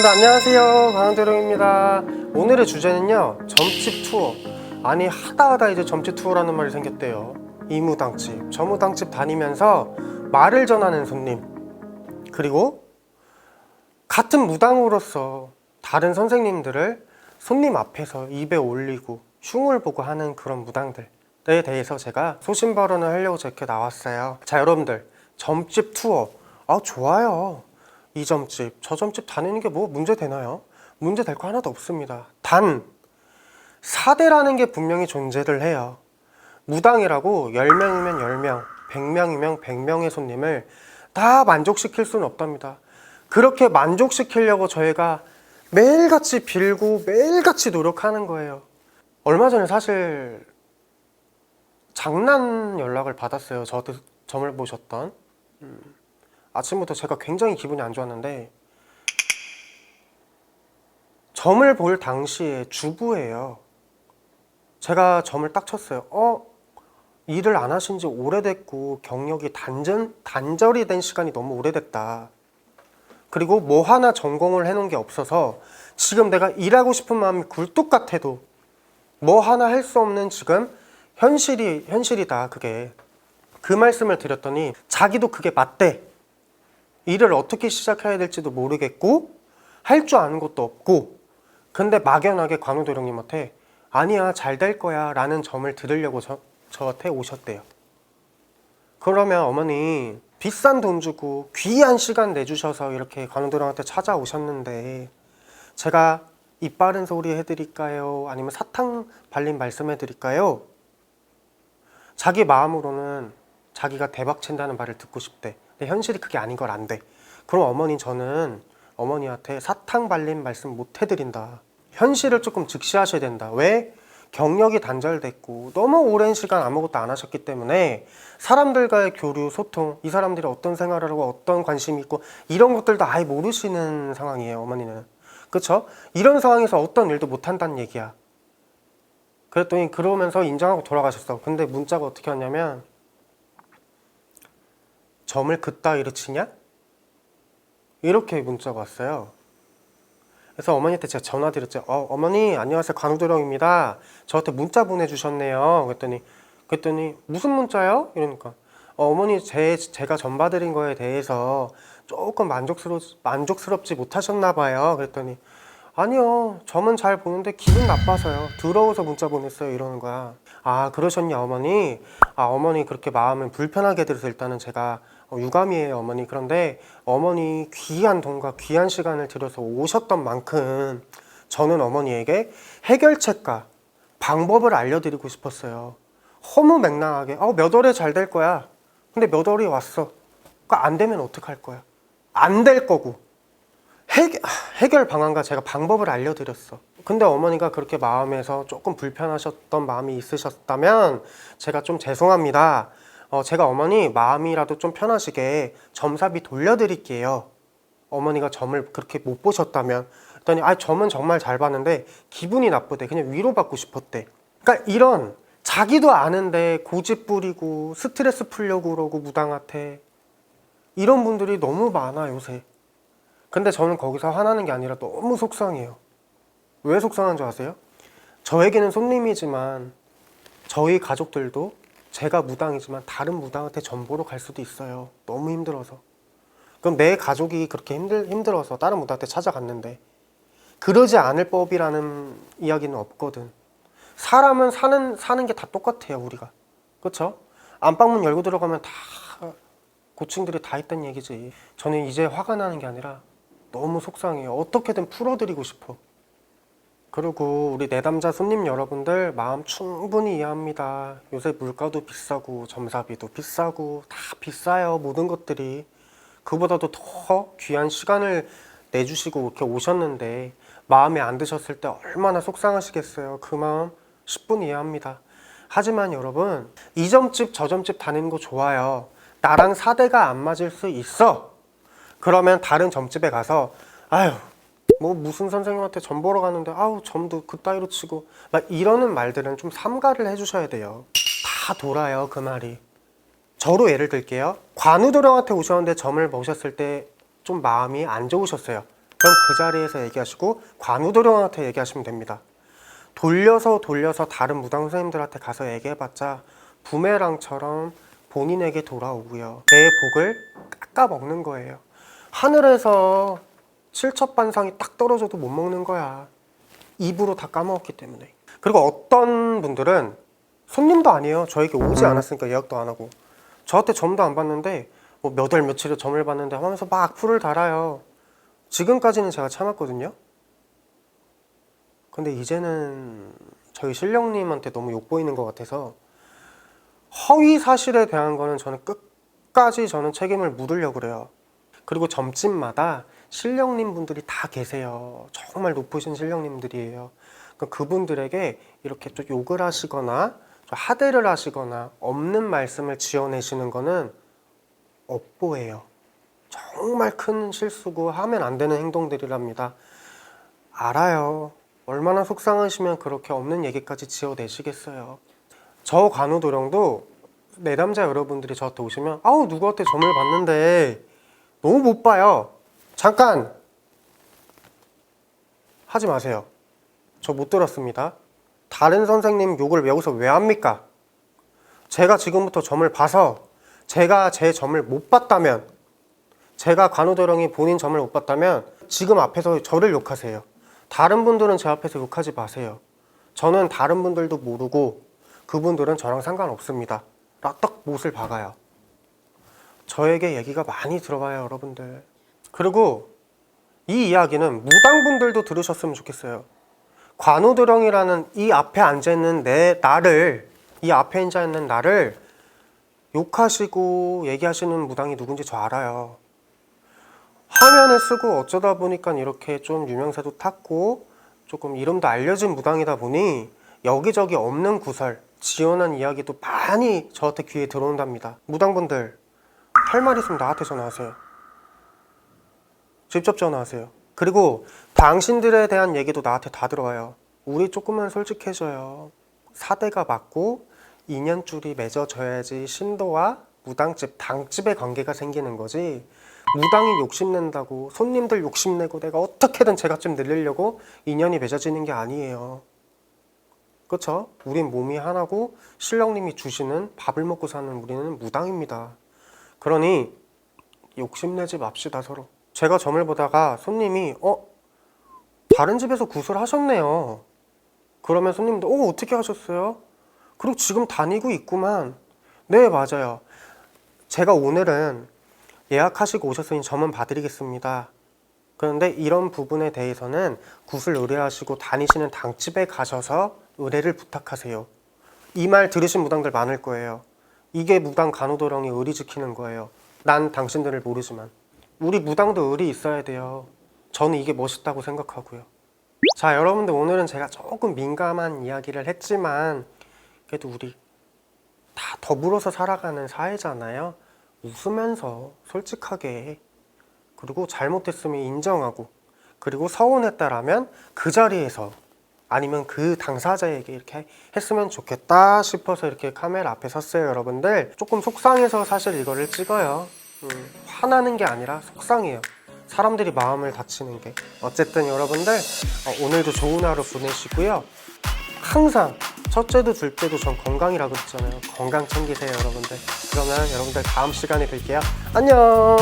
네, 안녕하세요, 강한도령입니다. 오늘의 주제는요, 점집 투어. 아니 하다 이제 점집 투어라는 말이 생겼대요. 이무당집 저무당집 다니면서 말을 전하는 손님, 그리고 같은 무당으로서 다른 선생님들을 손님 앞에서 입에 올리고 흉을 보고 하는 그런 무당들에 대해서 제가 소신발언을 하려고 이렇게 나왔어요. 자, 여러분들, 점집 투어, 좋아요. 이 점집 저 점집 다니는 게 뭐 문제 되나요? 문제 될 거 하나도 없습니다. 단 사대라는 게 분명히 존재를 해요. 무당이라고 10명이면 10명, 100명이면 100명의 손님을 다 만족시킬 수는 없답니다. 그렇게 만족시키려고 저희가 매일같이 빌고 매일같이 노력하는 거예요. 얼마 전에 사실 장난 연락을 받았어요. 저한테 점을 보셨던. 아침부터 제가 굉장히 기분이 안 좋았는데, 점을 볼 당시에 주부예요. 제가 점을 딱 쳤어요. 일을 안 하신 지 오래됐고 경력이 단절이 된 시간이 너무 오래됐다. 그리고 뭐 하나 전공을 해놓은 게 없어서 지금 내가 일하고 싶은 마음이 굴뚝 같아도 뭐 하나 할 수 없는 지금 현실이다. 그게 그 말씀을 드렸더니 자기도 그게 맞대. 일을 어떻게 시작해야 될지도 모르겠고 할 줄 아는 것도 없고, 근데 막연하게 관우도령님한테 아니야 잘 될 거야 라는 점을 들으려고 저한테 오셨대요. 그러면 어머니 비싼 돈 주고 귀한 시간 내주셔서 이렇게 관우도령한테 찾아오셨는데 제가 입 바른 소리 해드릴까요? 아니면 사탕 발린 말씀 해드릴까요? 자기 마음으로는 자기가 대박 친다는 말을 듣고 싶대. 근데 현실이 그게 아닌 걸 안돼. 그럼 저는 어머니한테 사탕 발린 말씀 못 해드린다. 현실을 조금 직시하셔야 된다. 왜? 경력이 단절됐고 너무 오랜 시간 아무것도 안 하셨기 때문에 사람들과의 교류, 소통, 이 사람들이 어떤 생활을 하고 어떤 관심이 있고 이런 것들도 아예 모르시는 상황이에요. 어머니는. 그쵸? 이런 상황에서 어떤 일도 못 한다는 얘기야. 그랬더니 그러면서 인정하고 돌아가셨어. 근데 문자가 어떻게 왔냐면, 점을 그따위로 치냐? 이렇게 문자가 왔어요. 그래서 어머니한테 제가 전화 드렸죠. 어머니 안녕하세요, 관우도령입니다. 저한테 문자 보내주셨네요. 그랬더니 무슨 문자요? 이러니까 어머니 제가 점 봐드린 거에 대해서 조금 만족스럽지 못하셨나 봐요. 그랬더니 아니요, 점은 잘 보는데 기분 나빠서요. 더러워서 문자 보냈어요. 이러는 거야. 그러셨냐 어머니? 어머니 그렇게 마음을 불편하게 들어서 일단은 제가 유감이에요 어머니. 그런데 어머니 귀한 돈과 귀한 시간을 들여서 오셨던 만큼 저는 어머니에게 해결책과 방법을 알려드리고 싶었어요. 허무맹랑하게 몇 월에 잘 될 거야. 근데 몇 월이 왔어. 그러니까 안 되면 어떡할 거야? 안 될 거고. 해결 방안과 제가 방법을 알려드렸어. 근데 어머니가 그렇게 마음에서 조금 불편하셨던 마음이 있으셨다면 제가 좀 죄송합니다. 제가 어머니 마음이라도 좀 편하시게 점사비 돌려드릴게요. 어머니가 점을 그렇게 못 보셨다면. 그랬더니 점은 정말 잘 봤는데 기분이 나쁘대. 그냥 위로받고 싶었대. 그러니까 이런 자기도 아는데 고집 부리고 스트레스 풀려고 그러고 무당한테, 이런 분들이 너무 많아 요새. 근데 저는 거기서 화나는 게 아니라 너무 속상해요. 왜 속상한 줄 아세요? 저에게는 손님이지만 저희 가족들도 제가 무당이지만 다른 무당한테 점 보러 갈 수도 있어요. 너무 힘들어서. 그럼 내 가족이 그렇게 힘들어서 다른 무당한테 찾아갔는데, 그러지 않을 법이라는 이야기는 없거든. 사람은 사는 게 다 똑같아요, 우리가. 그렇죠? 안방문 열고 들어가면 다 고충들이 다 있다는 얘기지. 저는 이제 화가 나는 게 아니라 너무 속상해요. 어떻게든 풀어드리고 싶어. 그리고 우리 내담자 손님 여러분들 마음 충분히 이해합니다. 요새 물가도 비싸고 점사비도 비싸고 다 비싸요, 모든 것들이. 그보다도 더 귀한 시간을 내주시고 이렇게 오셨는데 마음에 안 드셨을 때 얼마나 속상하시겠어요. 그 마음 10분 이해합니다. 하지만 여러분, 이 점집 저 점집 다니는 거 좋아요. 나랑 사대가 안 맞을 수 있어. 그러면 다른 점집에 가서 뭐 무슨 선생님한테 점 보러 가는데 점도 그따위로 치고 막 이러는 말들은 좀 삼가를 해주셔야 돼요. 다 돌아요, 그 말이. 저로 예를 들게요. 관우도령한테 오셨는데 점을 보셨을 때 좀 마음이 안 좋으셨어요. 그럼 그 자리에서 얘기하시고 관우도령한테 얘기하시면 됩니다. 돌려서 다른 무당 선생님들한테 가서 얘기해봤자 부메랑처럼 본인에게 돌아오고요. 내 복을 깎아먹는 거예요. 하늘에서 칠첩반상이 딱 떨어져도 못 먹는 거야. 입으로 다 까먹었기 때문에. 그리고 어떤 분들은 손님도 아니에요. 저에게 오지 않았으니까 예약도 안 하고 저한테 점도 안 받는데 뭐 몇 월 며칠에 점을 받는데 하면서 막 풀을 달아요. 지금까지는 제가 참았거든요. 근데 이제는 저희 신령님한테 너무 욕보이는 것 같아서 허위 사실에 대한 거는 저는 끝까지 저는 책임을 묻으려고 그래요. 그리고 점집마다 신령님 분들이 다 계세요. 정말 높으신 신령님들이에요. 그분들에게 이렇게 좀 욕을 하시거나 좀 하대를 하시거나 없는 말씀을 지어내시는 거는 업보예요. 정말 큰 실수고 하면 안 되는 행동들이랍니다. 알아요. 얼마나 속상하시면 그렇게 없는 얘기까지 지어내시겠어요. 저 관우도령도 내담자 여러분들이 저한테 오시면 아우 누구한테 점을 봤는데 너무 못 봐요. 잠깐 하지 마세요. 저 못 들었습니다. 다른 선생님 욕을 여기서 왜 합니까? 제가 지금부터 점을 봐서 제가 제 점을 못 봤다면, 제가 관우도령이 본인 점을 못 봤다면 지금 앞에서 저를 욕하세요. 다른 분들은 제 앞에서 욕하지 마세요. 저는 다른 분들도 모르고 그분들은 저랑 상관없습니다. 딱 못을 박아요. 저에게 얘기가 많이 들어와요, 여러분들. 그리고 이 이야기는 무당분들도 들으셨으면 좋겠어요. 관우도령이라는 이 앞에 앉아있는 이 앞에 앉아있는 나를 욕하시고 얘기하시는 무당이 누군지 저 알아요. 화면에 쓰고 어쩌다 보니까 이렇게 좀 유명세도 탔고 조금 이름도 알려진 무당이다 보니 여기저기 없는 구설, 지어낸 이야기도 많이 저한테 귀에 들어온답니다. 무당분들 할 말 있으면 나한테 전화하세요. 직접 전화하세요. 그리고 당신들에 대한 얘기도 나한테 다 들어와요. 우리 조금만 솔직해져요. 사대가 맞고 인연줄이 맺어져야지 신도와 무당집, 당집의 관계가 생기는 거지. 무당이 욕심낸다고 손님들 욕심내고 내가 어떻게든 제값 늘리려고 인연이 맺어지는 게 아니에요. 그렇죠? 우린 몸이 하나고 신령님이 주시는 밥을 먹고 사는 우리는 무당입니다. 그러니 욕심내지 맙시다 서로. 제가 점을 보다가 손님이 다른 집에서 구슬하셨네요. 그러면 손님도 어떻게 하셨어요? 그리고 지금 다니고 있구만. 네 맞아요. 제가 오늘은 예약하시고 오셨으니 점은 봐드리겠습니다. 그런데 이런 부분에 대해서는 구슬 의뢰하시고 다니시는 당집에 가셔서 의뢰를 부탁하세요. 이 말 들으신 무당들 많을 거예요. 이게 무당 관우도령이 의리 지키는 거예요. 난 당신들을 모르지만 우리 무당도 의리 있어야 돼요. 저는 이게 멋있다고 생각하고요. 자, 여러분들 오늘은 제가 조금 민감한 이야기를 했지만 그래도 우리 다 더불어서 살아가는 사회잖아요. 웃으면서 솔직하게, 그리고 잘못했으면 인정하고, 그리고 서운했다라면 그 자리에서 아니면 그 당사자에게 이렇게 했으면 좋겠다 싶어서 이렇게 카메라 앞에 섰어요. 여러분들 조금 속상해서 사실 이거를 찍어요. 화나는 게 아니라 속상해요. 사람들이 마음을 다치는 게. 어쨌든 여러분들 오늘도 좋은 하루 보내시고요. 항상 첫째도 둘째도 전 건강이라고 했잖아요. 건강 챙기세요, 여러분들. 그러면 여러분들 다음 시간에 뵐게요. 안녕.